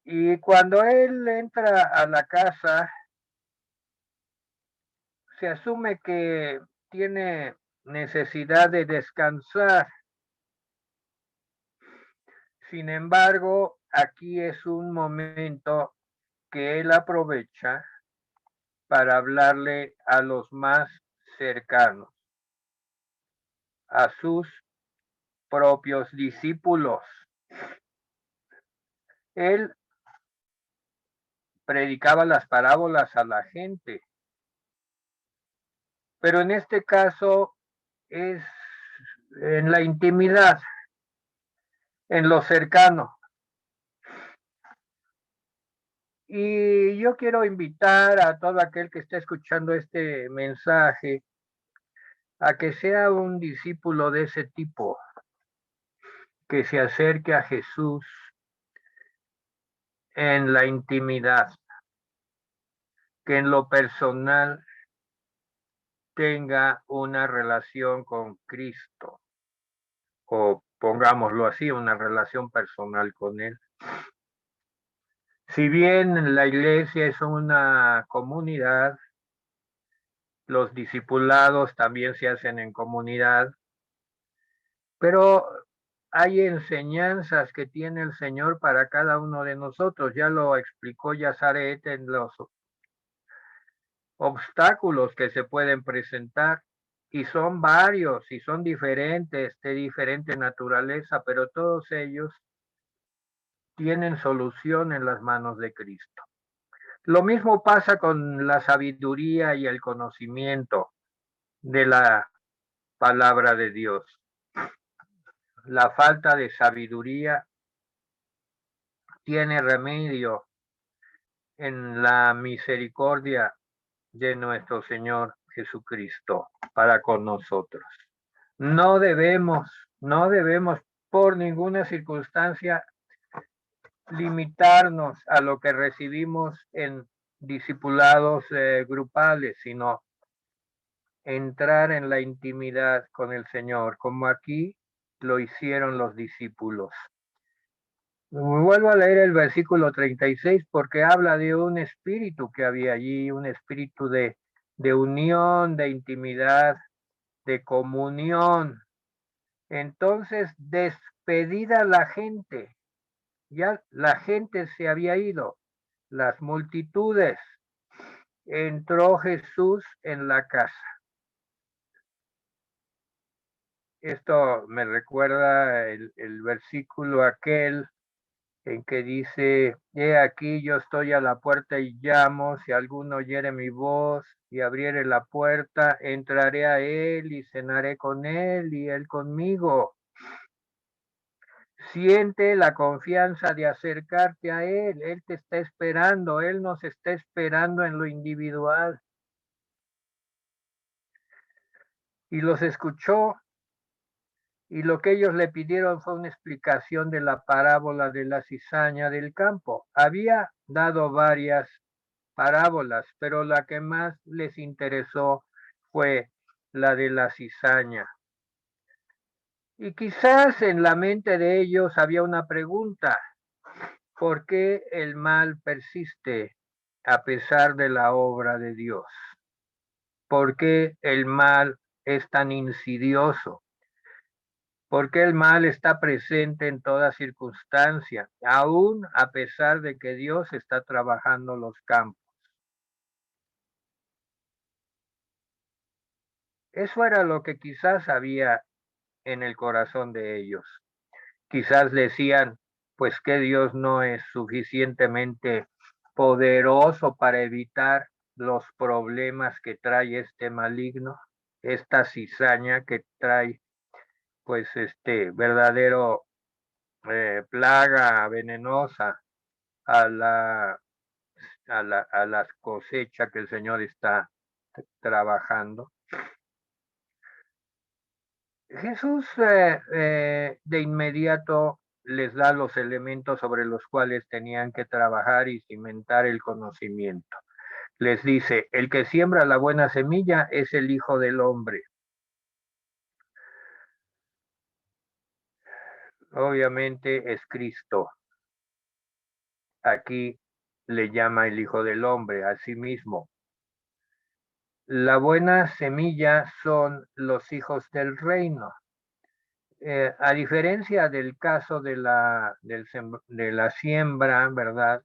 [SPEAKER 1] Y cuando él entra a la casa, se asume que tiene necesidad de descansar. Sin embargo, aquí es un momento que él aprovecha para hablarle a los más cercanos, a sus propios discípulos. Él predicaba las parábolas a la gente, pero en este caso es en la intimidad, en lo cercano. Y yo quiero invitar a todo aquel que esté escuchando este mensaje a que sea un discípulo de ese tipo, que se acerque a Jesús en la intimidad, que en lo personal tenga una relación con Cristo, o pongámoslo así, una relación personal con Él. Si bien la iglesia es una comunidad, los discipulados también se hacen en comunidad, pero hay enseñanzas que tiene el Señor para cada uno de nosotros. Ya lo explicó Yazaret en los obstáculos que se pueden presentar, y son varios y son diferentes, de diferente naturaleza, pero todos ellos tienen solución en las manos de Cristo. Lo mismo pasa con la sabiduría y el conocimiento de la palabra de Dios. La falta de sabiduría tiene remedio en la misericordia de nuestro Señor Jesucristo para con nosotros. No debemos por ninguna circunstancia limitarnos a lo que recibimos en discipulados grupales, sino entrar en la intimidad con el Señor, como aquí lo hicieron los discípulos. Vuelvo a leer el versículo 36 porque habla de un espíritu que había allí, un espíritu de unión, de intimidad, de comunión. Entonces, despedida la gente, ya la gente se había ido, las multitudes, entró Jesús en la casa. Esto me recuerda el versículo aquel en que dice: he aquí yo estoy a la puerta y llamo, si alguno oyere mi voz y abriere la puerta, entraré a él y cenaré con él y él conmigo. Siente la confianza de acercarte a él te está esperando, él nos está esperando en lo individual. Y los escuchó, y lo que ellos le pidieron fue una explicación de la parábola de la cizaña del campo. Había dado varias parábolas, pero la que más les interesó fue la de la cizaña. Y quizás en la mente de ellos había una pregunta: ¿por qué el mal persiste a pesar de la obra de Dios? ¿Por qué el mal es tan insidioso? ¿Por qué el mal está presente en toda circunstancia, aún a pesar de que Dios está trabajando los campos? Eso era lo que quizás había en el corazón de ellos. Quizás decían, pues que Dios no es suficientemente poderoso para evitar los problemas que trae este maligno, esta cizaña que trae pues verdadero plaga venenosa a la cosecha que el Señor está trabajando. Jesús de inmediato les da los elementos sobre los cuales tenían que trabajar y cimentar el conocimiento. Les dice: el que siembra la buena semilla es el Hijo del Hombre. Obviamente es Cristo. Aquí le llama el Hijo del Hombre a sí mismo. La buena semilla son los hijos del reino. A diferencia del caso de la siembra, ¿verdad?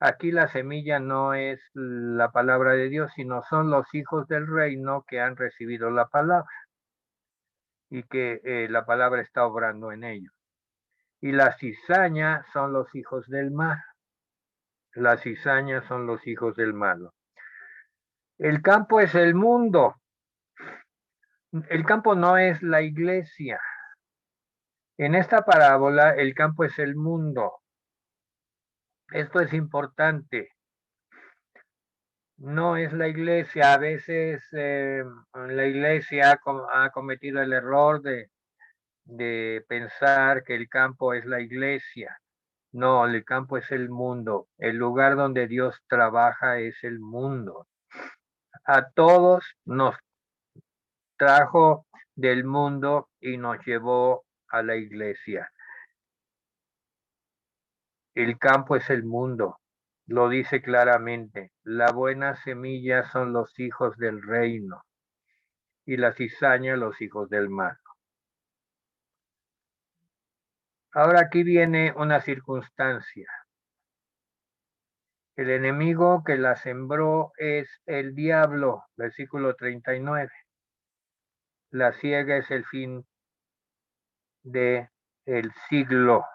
[SPEAKER 1] Aquí la semilla no es la palabra de Dios, sino son los hijos del reino que han recibido la palabra y que la palabra está obrando en ellos. Y la cizaña son los hijos del mal. La cizaña son los hijos del malo. El campo es el mundo. El campo no es la iglesia. En esta parábola, el campo es el mundo. Esto es importante. No es la iglesia. A veces la iglesia ha cometido el error de pensar que el campo es la iglesia. No, el campo es el mundo. El lugar donde Dios trabaja es el mundo. A todos nos trajo del mundo y nos llevó a la iglesia. El campo es el mundo, lo dice claramente. La buena semilla son los hijos del reino y la cizaña los hijos del mal. Ahora aquí viene una circunstancia. El enemigo que la sembró es el diablo, versículo 39. La siega es el fin de el siglo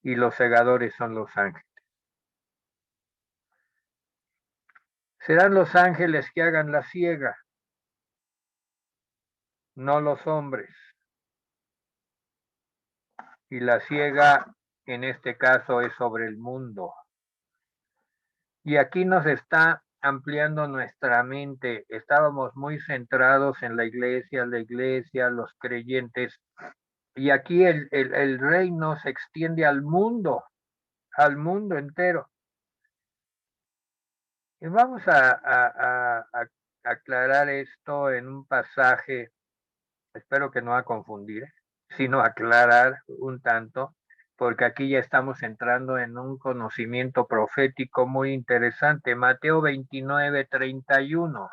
[SPEAKER 1] y los segadores son los ángeles. Serán los ángeles que hagan la siega, no los hombres. Y la siega en este caso es sobre el mundo. Y aquí nos está ampliando nuestra mente. Estábamos muy centrados en la iglesia, los creyentes. Y aquí el reino se extiende al mundo entero. Y vamos a aclarar esto en un pasaje, espero que no a confundir, sino aclarar un tanto, porque aquí ya estamos entrando en un conocimiento profético muy interesante. Mateo 29, 31.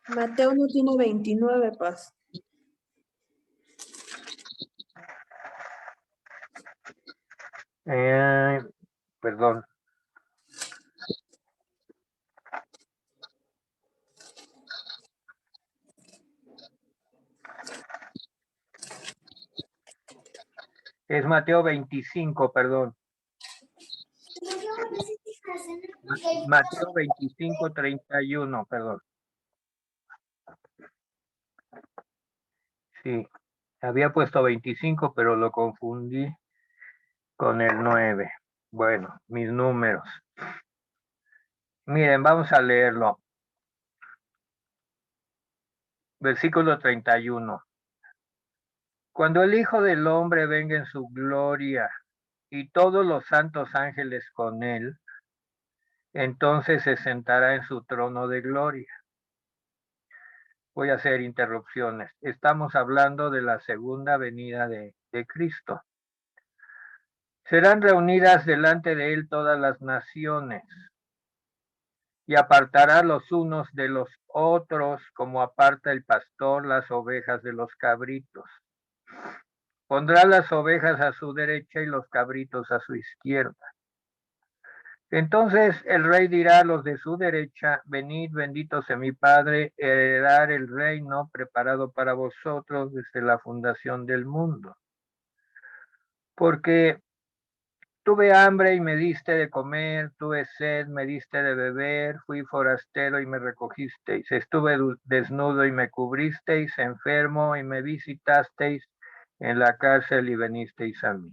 [SPEAKER 2] Mateo no tiene 29, Paz.
[SPEAKER 1] Perdón. Es Mateo 25, perdón. Mateo 25, 31, perdón. Sí, había puesto 25, pero lo confundí con el 9. Bueno, mis números. Miren, vamos a leerlo. Versículo 31. Cuando el Hijo del Hombre venga en su gloria y todos los santos ángeles con él, entonces se sentará en su trono de gloria. Voy a hacer interrupciones. Estamos hablando de la segunda venida de Cristo. Serán reunidas delante de él todas las naciones y apartará los unos de los otros como aparta el pastor las ovejas de los cabritos. Pondrá las ovejas a su derecha y los cabritos a su izquierda. Entonces el rey dirá a los de su derecha: venid, benditos de mi Padre, heredar el reino preparado para vosotros desde la fundación del mundo. Porque tuve hambre y me diste de comer, tuve sed, me diste de beber, fui forastero y me recogisteis, estuve desnudo y me cubristeis, enfermo y me visitasteis, en la cárcel y venisteis a mí.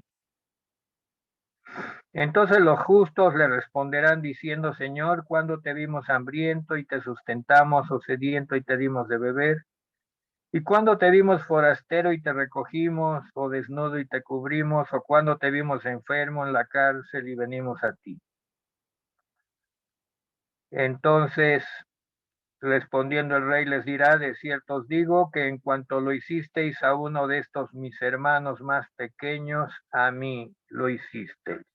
[SPEAKER 1] Entonces los justos le responderán diciendo: Señor, ¿cuándo te vimos hambriento y te sustentamos, o sediento y te dimos de beber? ¿Y cuándo te vimos forastero y te recogimos, o desnudo y te cubrimos, o cuándo te vimos enfermo en la cárcel y venimos a ti? Entonces, respondiendo el rey, les dirá: de cierto os digo que en cuanto lo hicisteis a uno de estos mis hermanos más pequeños, a mí lo hicisteis.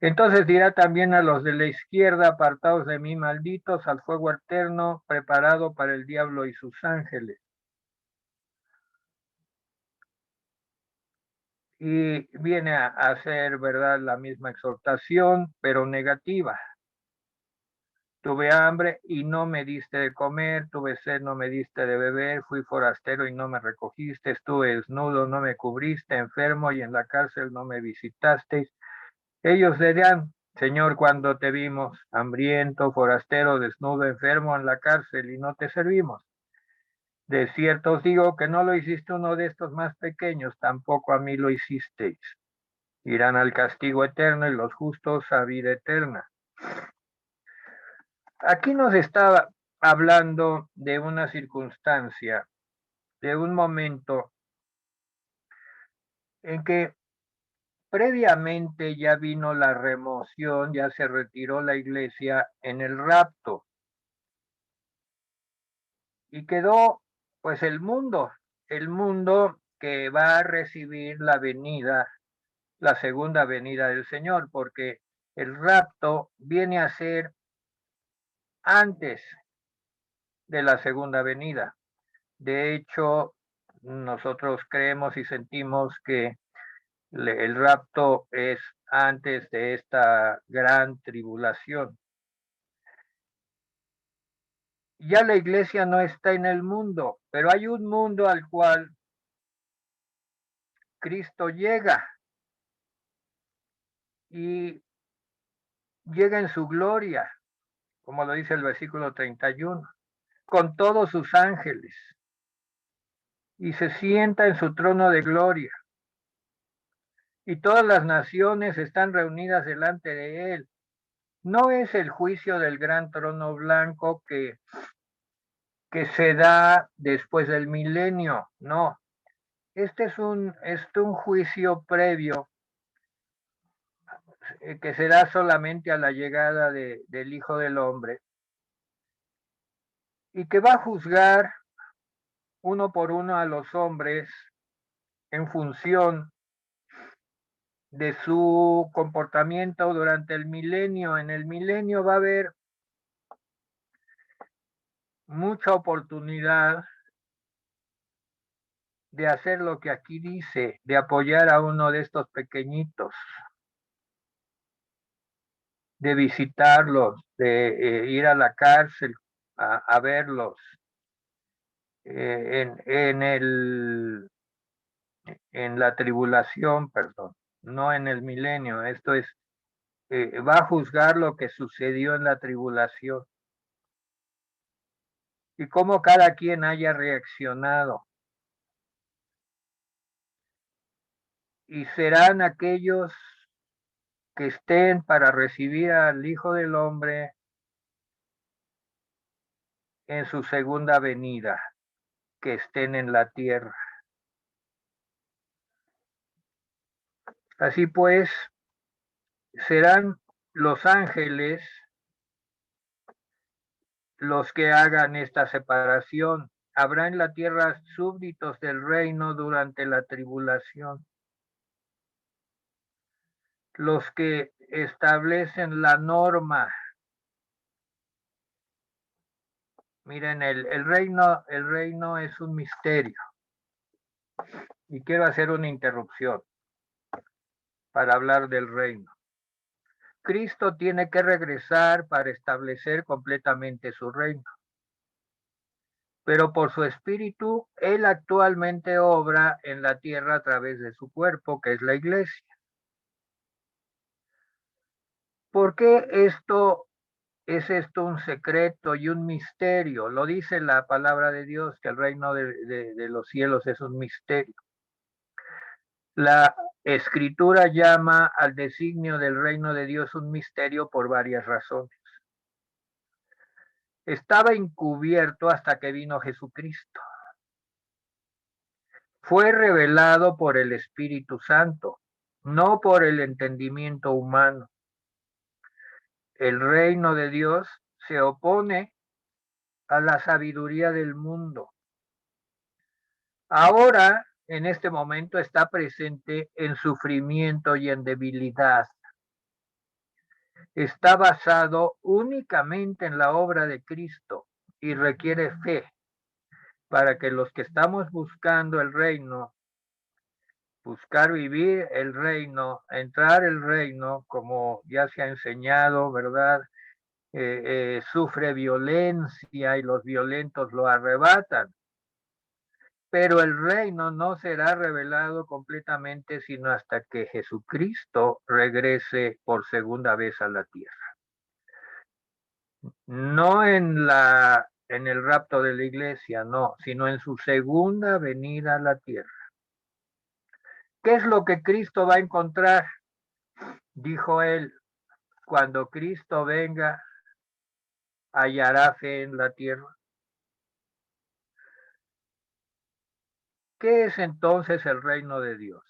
[SPEAKER 1] Entonces dirá también a los de la izquierda, apartados de mí, malditos, al fuego eterno, preparado para el diablo y sus ángeles. Y viene a hacer, ¿verdad?, la misma exhortación, pero negativa. Tuve hambre y no me diste de comer, tuve sed, no me diste de beber, fui forastero y no me recogiste, estuve desnudo, no me cubriste, enfermo y en la cárcel no me visitasteis. Ellos dirán, Señor, cuando te vimos, hambriento, forastero, desnudo, enfermo en la cárcel y no te servimos. De cierto os digo que no lo hiciste uno de estos más pequeños, tampoco a mí lo hicisteis. Irán al castigo eterno y los justos a vida eterna. Aquí nos estaba hablando de una circunstancia, de un momento en que previamente ya vino la remoción, ya se retiró la iglesia en el rapto y quedó pues el mundo que va a recibir la venida, la segunda venida del Señor, porque el rapto viene a ser antes de la segunda venida. De hecho, nosotros creemos y sentimos que el rapto es antes de esta gran tribulación. Ya la iglesia no está en el mundo, pero hay un mundo al cual Cristo llega y llega en su gloria, como lo dice el versículo 31, con todos sus ángeles y se sienta en su trono de gloria. Y todas las naciones están reunidas delante de él. No es el juicio del gran trono blanco que se da después del milenio, no. Este es un juicio previo que se da solamente a la llegada del Hijo del Hombre y que va a juzgar uno por uno a los hombres en función de su comportamiento durante el milenio. En el milenio va a haber mucha oportunidad de hacer lo que aquí dice, de apoyar a uno de estos pequeñitos, de visitarlos, de ir a la cárcel a verlos, en la tribulación, perdón, no en el milenio. Esto es, va a juzgar lo que sucedió en la tribulación y cómo cada quien haya reaccionado. Y serán aquellos que estén para recibir al Hijo del Hombre en su segunda venida, que estén en la tierra. Así pues, serán los ángeles los que hagan esta separación. Habrá en la tierra súbditos del reino durante la tribulación. Los que establecen la norma. Miren, el reino es un misterio. Y quiero hacer una interrupción para hablar del reino. Cristo tiene que regresar para establecer completamente su reino. Pero por su espíritu, Él actualmente obra en la tierra a través de su cuerpo, que es la iglesia. ¿Por qué esto es un secreto y un misterio? Lo dice la palabra de Dios, que el reino de los cielos es un misterio. La escritura llama al designio del reino de Dios un misterio por varias razones. Estaba encubierto hasta que vino Jesucristo. Fue revelado por el Espíritu Santo, no por el entendimiento humano. El reino de Dios se opone a la sabiduría del mundo. Ahora, en este momento, está presente en sufrimiento y en debilidad. está basado únicamente en la obra de Cristo y requiere fe para que los que estamos buscando el reino, buscar vivir el reino, entrar el reino, como ya se ha enseñado, ¿verdad? Sufre violencia y los violentos lo arrebatan. Pero el reino no será revelado completamente sino hasta que Jesucristo regrese por segunda vez a la tierra. No en el rapto de la iglesia, no, sino en su segunda venida a la tierra. ¿Qué es lo que Cristo va a encontrar? Dijo él, cuando Cristo venga, hallará fe en la tierra. ¿Qué es entonces el reino de Dios?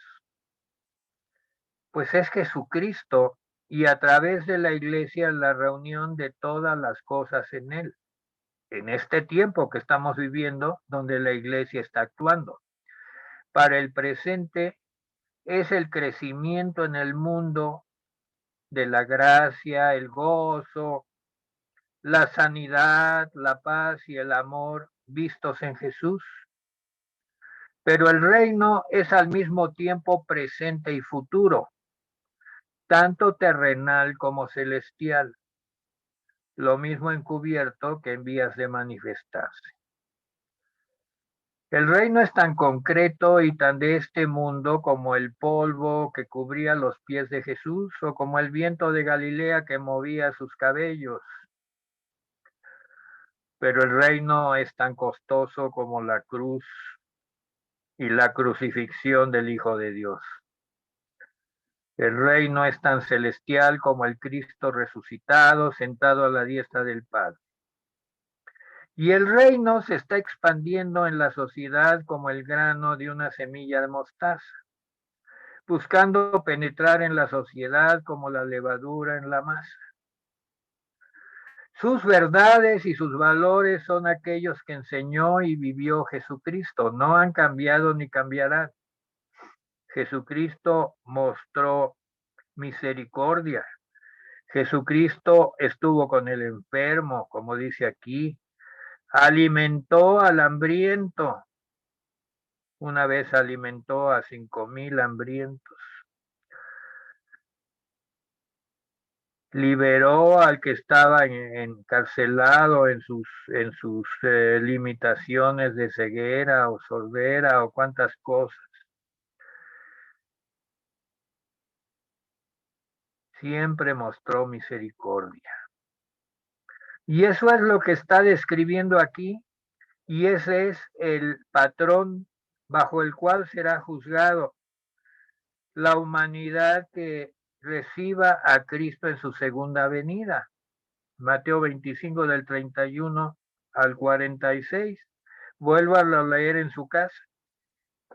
[SPEAKER 1] Pues es Jesucristo y a través de la iglesia la reunión de todas las cosas en él. En este tiempo que estamos viviendo, donde la iglesia está actuando. Para el presente es el crecimiento en el mundo de la gracia, el gozo, la sanidad, la paz y el amor vistos en Jesús. Pero el reino es al mismo tiempo presente y futuro, tanto terrenal como celestial, lo mismo encubierto que en vías de manifestarse. El reino es tan concreto y tan de este mundo como el polvo que cubría los pies de Jesús o como el viento de Galilea que movía sus cabellos. Pero el reino es tan costoso como la cruz y la crucifixión del Hijo de Dios. El reino es tan celestial como el Cristo resucitado, sentado a la diestra del Padre. Y el reino se está expandiendo en la sociedad como el grano de una semilla de mostaza, buscando penetrar en la sociedad como la levadura en la masa. Sus verdades y sus valores son aquellos que enseñó y vivió Jesucristo. No han cambiado ni cambiarán. Jesucristo mostró misericordia. Jesucristo estuvo con el enfermo, como dice aquí. Alimentó al hambriento. Una vez alimentó a 5,000 hambrientos. Liberó al que estaba encarcelado en sus limitaciones de ceguera o sordera o cuantas cosas. Siempre mostró misericordia. Y eso es lo que está describiendo aquí, y ese es el patrón bajo el cual será juzgado la humanidad que reciba a Cristo en su segunda venida. Mateo 25 del 31 al 46. Vuélvalo a leer en su casa.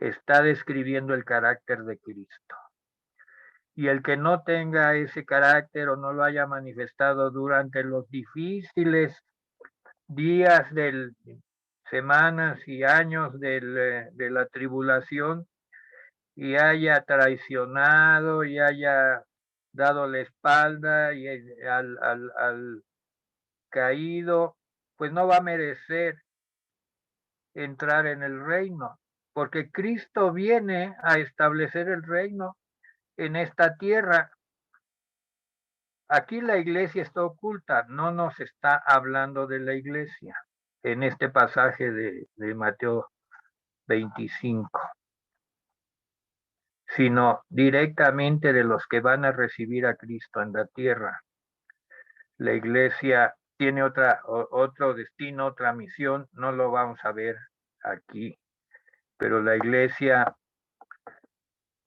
[SPEAKER 1] Está describiendo el carácter de Cristo. Y el que no tenga ese carácter o no lo haya manifestado durante los difíciles días, semanas y años de la tribulación, y haya traicionado y haya dado la espalda y al caído, pues no va a merecer entrar en el reino, porque Cristo viene a establecer el reino en esta tierra. Aquí la iglesia está oculta, no nos está hablando de la iglesia en este pasaje de Mateo 25, sino directamente de los que van a recibir a Cristo en la tierra. La iglesia tiene otro destino, otra misión, no lo vamos a ver aquí, pero la iglesia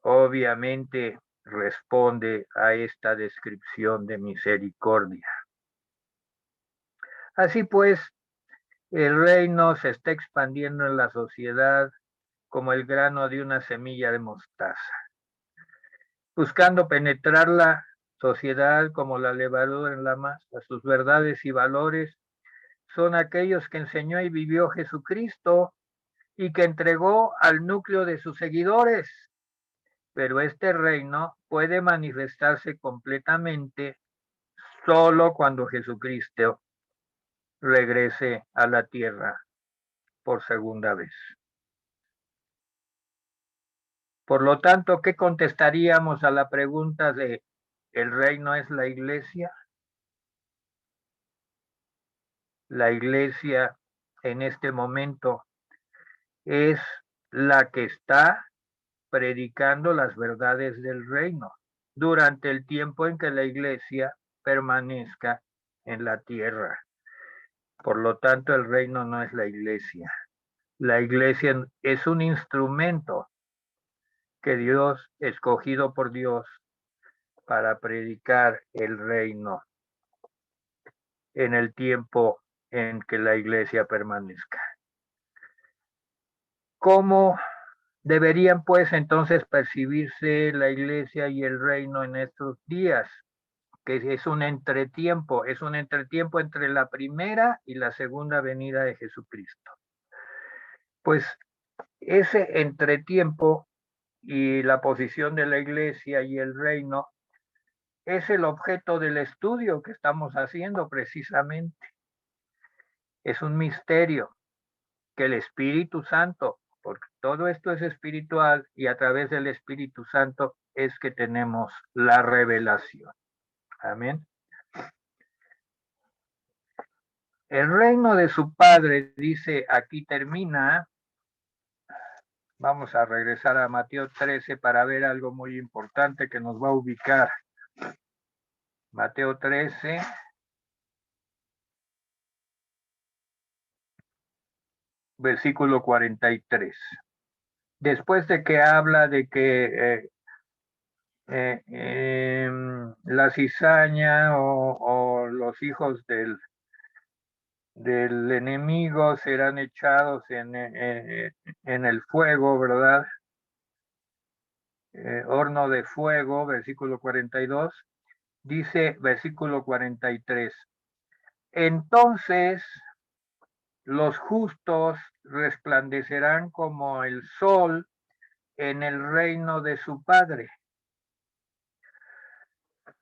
[SPEAKER 1] obviamente responde a esta descripción de misericordia. Así pues, el reino se está expandiendo en la sociedad como el grano de una semilla de mostaza, buscando penetrar la sociedad como la levadura en la masa. Sus verdades y valores son aquellos que enseñó y vivió Jesucristo y que entregó al núcleo de sus seguidores. Pero este reino puede manifestarse completamente solo cuando Jesucristo regrese a la tierra por segunda vez. Por lo tanto, ¿qué contestaríamos a la pregunta de ¿el reino es la iglesia? La iglesia en este momento es la que está predicando las verdades del reino durante el tiempo en que la iglesia permanezca en la tierra. Por lo tanto, el reino no es la iglesia. La iglesia es un instrumento que Dios, escogido por Dios, para predicar el reino en el tiempo en que la iglesia permanezca. ¿Cómo deberían pues entonces percibirse la iglesia y el reino en estos días? Que es un entretiempo entre la primera y la segunda venida de Jesucristo. Pues ese entretiempo y la posición de la iglesia y el reino es el objeto del estudio que estamos haciendo precisamente. Es un misterio que el Espíritu Santo, porque todo esto es espiritual y a través del Espíritu Santo es que tenemos la revelación. Amén. El reino de su Padre, dice, aquí termina. Vamos a regresar a Mateo 13 para ver algo muy importante que nos va a ubicar. Mateo 13. Versículo 43. Después de que habla de que la cizaña o los hijos del enemigo serán echados en el fuego, ¿verdad? Horno de fuego, versículo 42. Dice versículo 43. Entonces los justos resplandecerán como el sol en el reino de su Padre.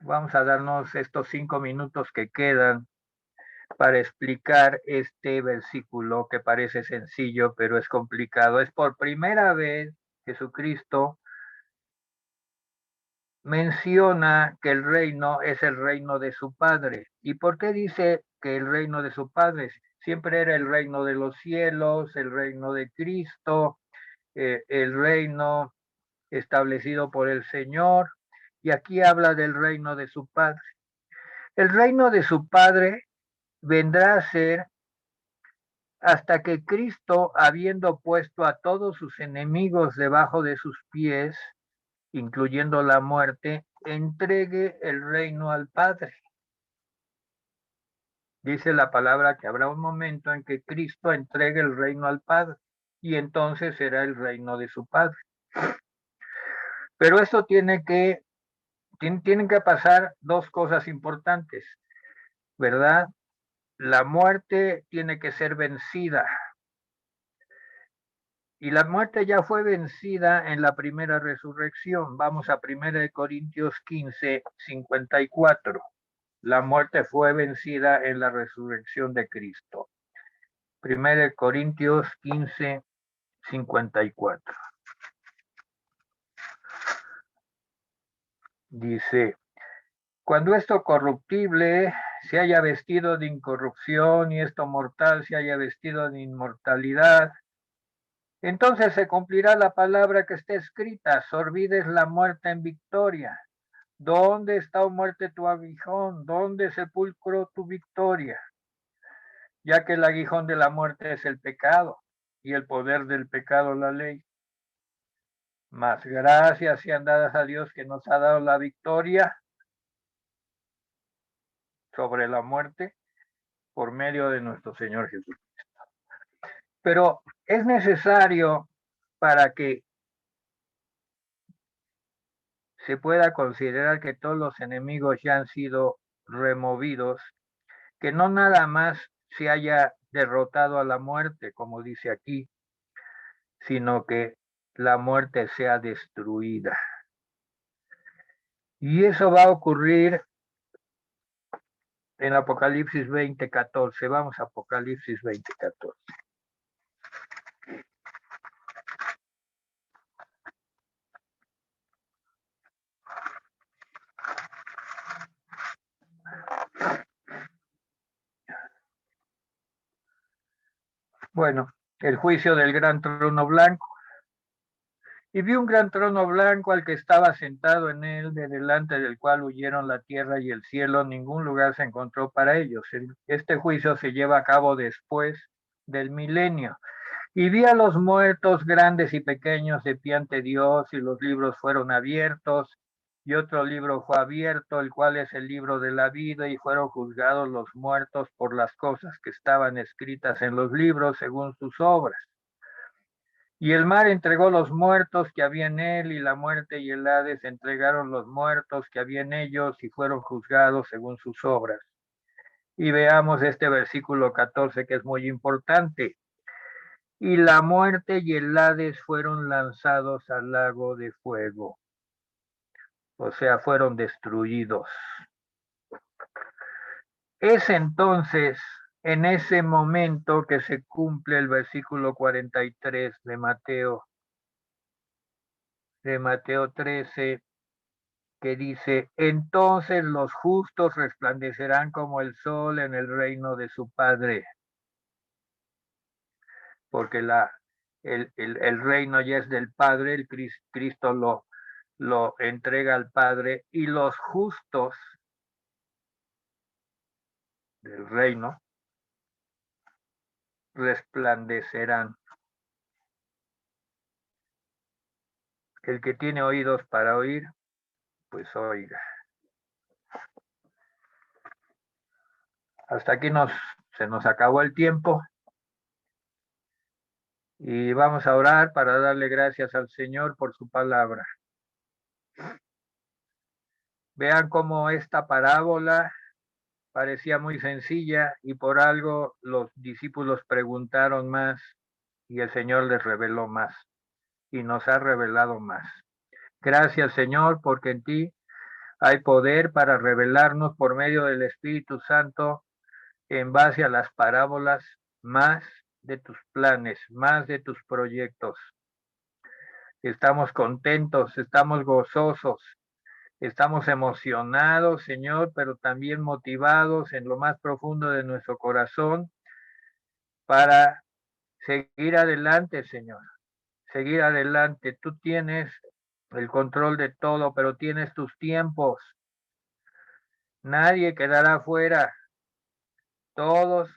[SPEAKER 1] Vamos a darnos estos 5 minutos que quedan para explicar este versículo que parece sencillo, pero es complicado. Es por primera vez Jesucristo menciona que el reino es el reino de su Padre. ¿Y por qué dice que el reino de su Padre? Siempre era el reino de los cielos, el reino de Cristo, el reino establecido por el Señor, y aquí habla del reino de su Padre. El reino de su Padre vendrá a ser hasta que Cristo, habiendo puesto a todos sus enemigos debajo de sus pies, incluyendo la muerte, entregue el reino al Padre. Dice la palabra que habrá un momento en que Cristo entregue el reino al Padre, y entonces será el reino de su Padre. Pero esto tienen que pasar dos cosas importantes, ¿verdad? La muerte tiene que ser vencida. Y la muerte ya fue vencida en la primera resurrección. Vamos a 1 Corintios 15, 54. La muerte fue vencida en la resurrección de Cristo. 1 Corintios 15, 54. Dice, cuando esto corruptible se haya vestido de incorrupción y esto mortal se haya vestido de inmortalidad, entonces se cumplirá la palabra que está escrita, sorbides la muerte en victoria. ¿Dónde está, oh muerte, tu aguijón? ¿Dónde, sepulcro, tu victoria? Ya que el aguijón de la muerte es el pecado, y el poder del pecado la ley. Mas gracias sean dadas a Dios que nos ha dado la victoria sobre la muerte por medio de nuestro Señor Jesucristo. Pero es necesario, para que se pueda considerar que todos los enemigos ya han sido removidos, que no nada más se haya derrotado a la muerte, como dice aquí, sino que la muerte sea destruida. Y eso va a ocurrir en Apocalipsis 20:14. Vamos a Apocalipsis 20:14. Bueno, el juicio del gran trono blanco. Y vi un gran trono blanco al que estaba sentado en él, de delante del cual huyeron la tierra y el cielo, ningún lugar se encontró para ellos. Este juicio se lleva a cabo después del milenio. Y vi a los muertos grandes y pequeños de pie ante Dios, y los libros fueron abiertos, y otro libro fue abierto, el cual es el libro de la vida, y fueron juzgados los muertos por las cosas que estaban escritas en los libros según sus obras. Y el mar entregó los muertos que había en él, y la muerte y el Hades entregaron los muertos que había en ellos, y fueron juzgados según sus obras. Y veamos este versículo 14, que es muy importante. Y la muerte y el Hades fueron lanzados al lago de fuego. O sea, fueron destruidos. Es entonces, en ese momento, que se cumple el versículo 43 de Mateo 13, que dice: entonces los justos resplandecerán como el sol en el reino de su Padre. Porque el reino ya es del Padre, el Cristo lo entrega al Padre, y los justos del reino resplandecerán. El que tiene oídos para oír, pues oiga. Hasta aquí se nos acabó el tiempo. Y vamos a orar para darle gracias al Señor por su palabra. Vean cómo esta parábola parecía muy sencilla, y por algo los discípulos preguntaron más y el Señor les reveló más y nos ha revelado más. Gracias, Señor, porque en ti hay poder para revelarnos por medio del Espíritu Santo, en base a las parábolas, más de tus planes, más de tus proyectos. Estamos contentos, estamos gozosos, estamos emocionados, Señor, pero también motivados en lo más profundo de nuestro corazón para seguir adelante, Señor. Seguir adelante. Tú tienes el control de todo, pero tienes tus tiempos. Nadie quedará fuera. Todos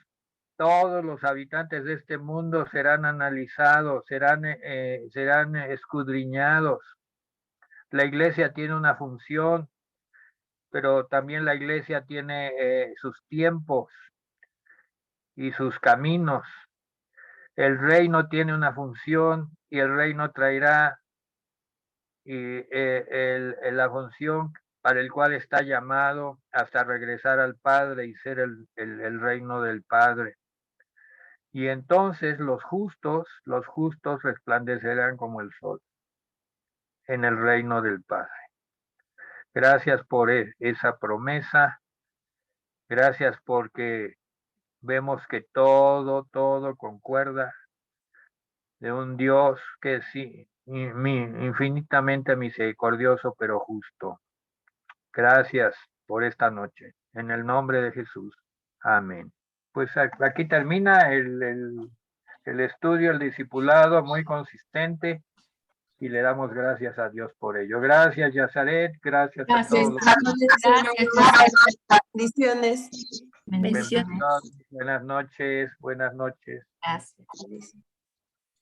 [SPEAKER 1] los habitantes de este mundo serán analizados, serán escudriñados. La iglesia tiene una función, pero también la iglesia tiene sus tiempos y sus caminos. El reino tiene una función y el reino traerá la función para el cual está llamado hasta regresar al Padre y ser el reino del Padre. Y entonces los justos resplandecerán como el sol en el reino del Padre. Gracias por esa promesa. Gracias porque vemos que todo concuerda de un Dios que es infinitamente misericordioso, pero justo. Gracias por esta noche. En el nombre de Jesús. Amén. Pues aquí termina el estudio, el discipulado muy consistente, y le damos gracias a Dios por ello. Gracias, Yazaret. Gracias a todos.
[SPEAKER 2] Bendiciones.
[SPEAKER 3] Bendiciones.
[SPEAKER 1] Buenas noches. Buenas noches.
[SPEAKER 4] Gracias.